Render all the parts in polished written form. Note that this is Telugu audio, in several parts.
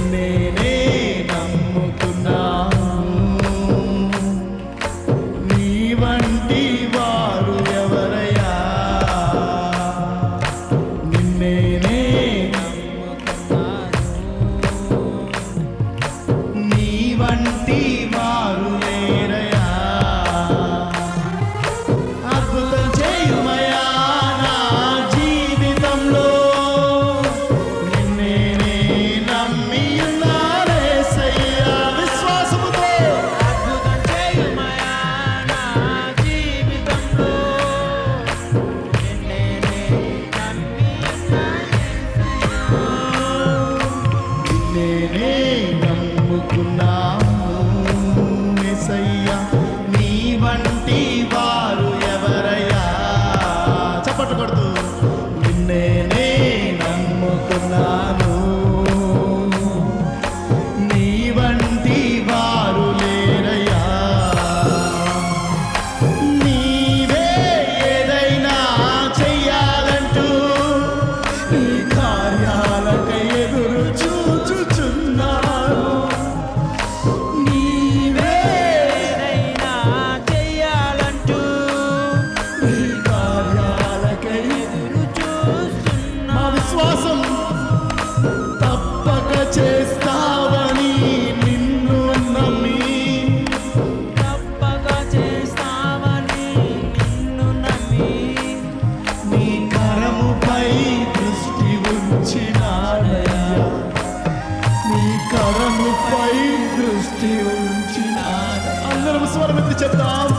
నిన్నేనే నమ్ముకున్నాను, నీ వంటి వారు ఎవరయ్యా? నిన్నేనే నమ్ముకున్నాను, నీ వంటి వారు లేరయ్యా. అద్భుతం చేయుమయ్యా నా జీవితంలో, నిన్నేనే నమ్మి ఉన్నానేసయ్యా. విశ్వాసముతో అద్భుతం చేయుమయ్యా నా జీవితంలో, నిన్నేనే నమ్మి ఉన్నానేసయ్యా. నిన్నేనే నమ్ముకున్నాను యేసయ్యా, నీ వంటి వారు ఎవరయ్యా? చప్పట్లు కొడుతూ నిన్నేనే నమ్ముకున్నాను, నీ వంటి వారు లేరయ్యా. నీవే ఏదైనా చెయ్యాలంటూ నీ కార్యాలకై ఎదురు చూచుచున్నాను. నీవే ఏదైనా చెయ్యాలంటూ నీ కార్యాలకై ఎదురు చూస్తున్నా. మా విశ్వాసం తప్పక చేస్తావని నిన్ను నమ్మి, తప్పక చేస్తావని నిన్ను నమ్మి, నీ కరముపై దృష్టి ఉంచినానయ్యా, నీ కరముపై దృష్టి ఉంచినాన. అందరం స్వరమెత్తి చెప్తాం.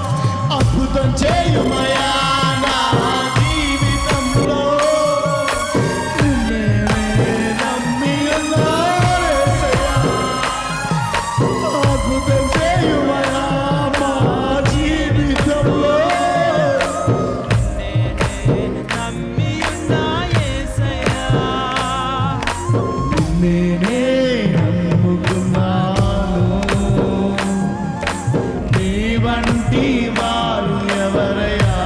అద్భుతం చేయుమయా నా జీవితంలో, నిన్నేనే నమ్మి ఉన్నానేసయ్యా. అద్భుతం చేయుమయా మా జీవితంలో, నేనే నమ్మి ఉన్నా యేసయ్యా. నిన్నేనే నమ్ముకున్నాను, నీ వంటి వారు ఎవరయ్యా?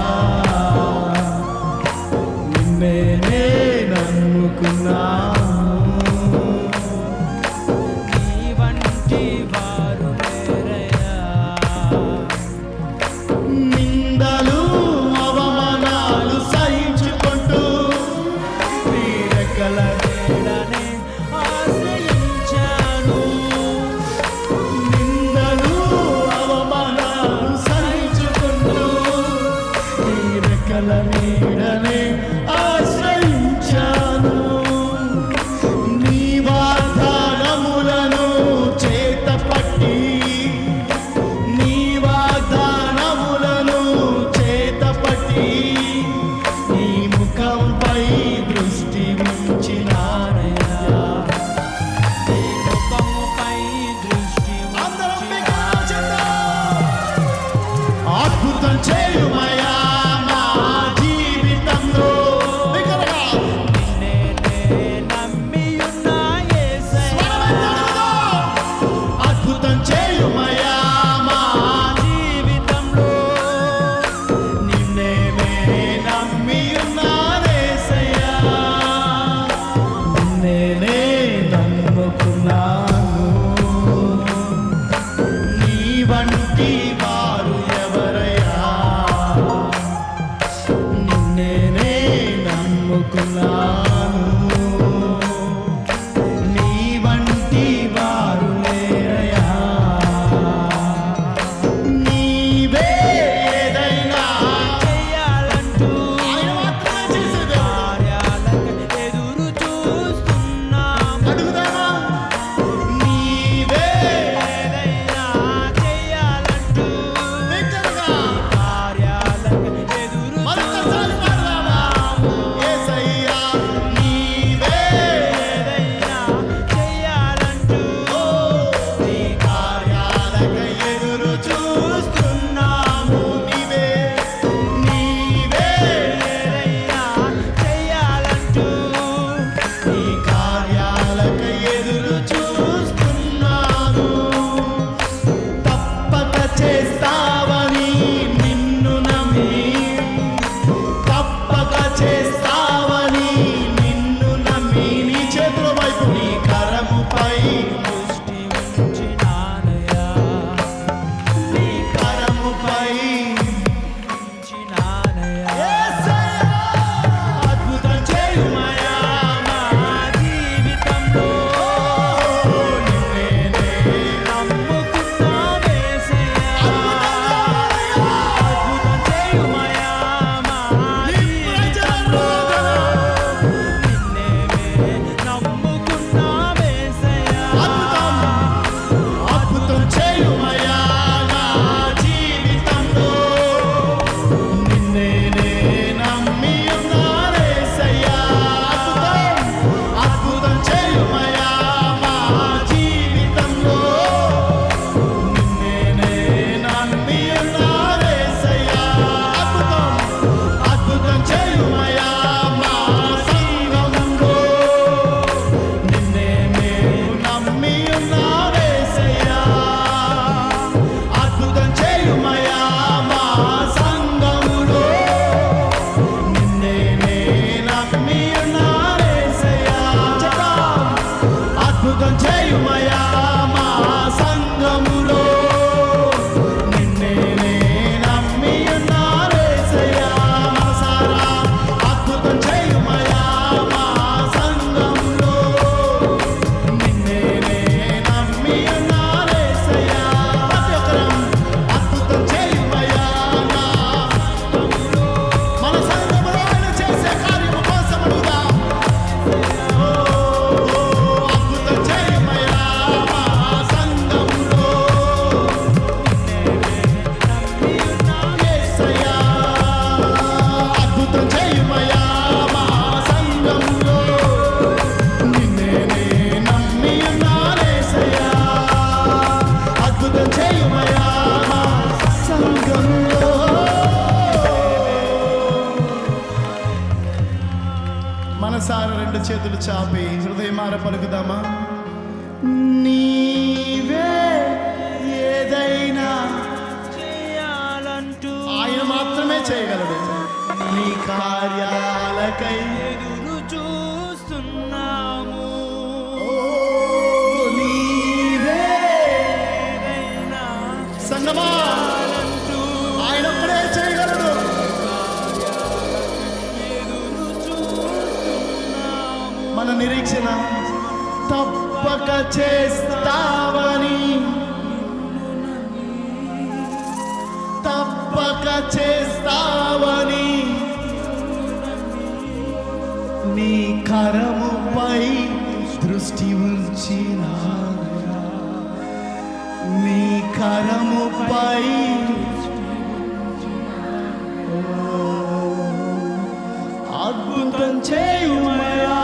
చేయుమయా మా సంఘములో నిన్నే నే నమ్మి ఉన్నారేసయ్యా మనసారా అద్భుతం చేయుమయా మా సంఘములో నిన్నే నే నమ్మి ఉన్నారేసయ్యా ప్రతి ఒక్కరం అద్భుతం చేయుమయా నా సంఘములో మన సంఘములో ఆయన చేసే కార్యము కోసం అడుగుదాం అద్భుతం చేయుమయా మా సంఘములో యేసయ్యా అద్భుతం చేయుమయా మా సంఘములో నిన్నే నే నమ్మి ఉన్నానేసయ్యా అద్భుతం చేయుమయా మా సంఘములో మనసార రెండు చేతులు చాపి హృదయమార పలుకుదామా నీవే ఏదైనా చేయాలంటూ ఆయన మాత్రమే చేయగలడు నీ కార్యాలకై ఎదురు చూస్తున్నాము. ఓ నీవే ఏదైనా సంగమా అంటూ ఆయన ఒక్కడే చేయగలడు ఎదురు చూస్తున్నాము. మన నిరీక్షణ తప్పక చేస్తావని తప్పక చేస్తావని నీ కరముపై దృష్టి ఉంచిన నీ కరముపై అద్భుతం చేయుమయా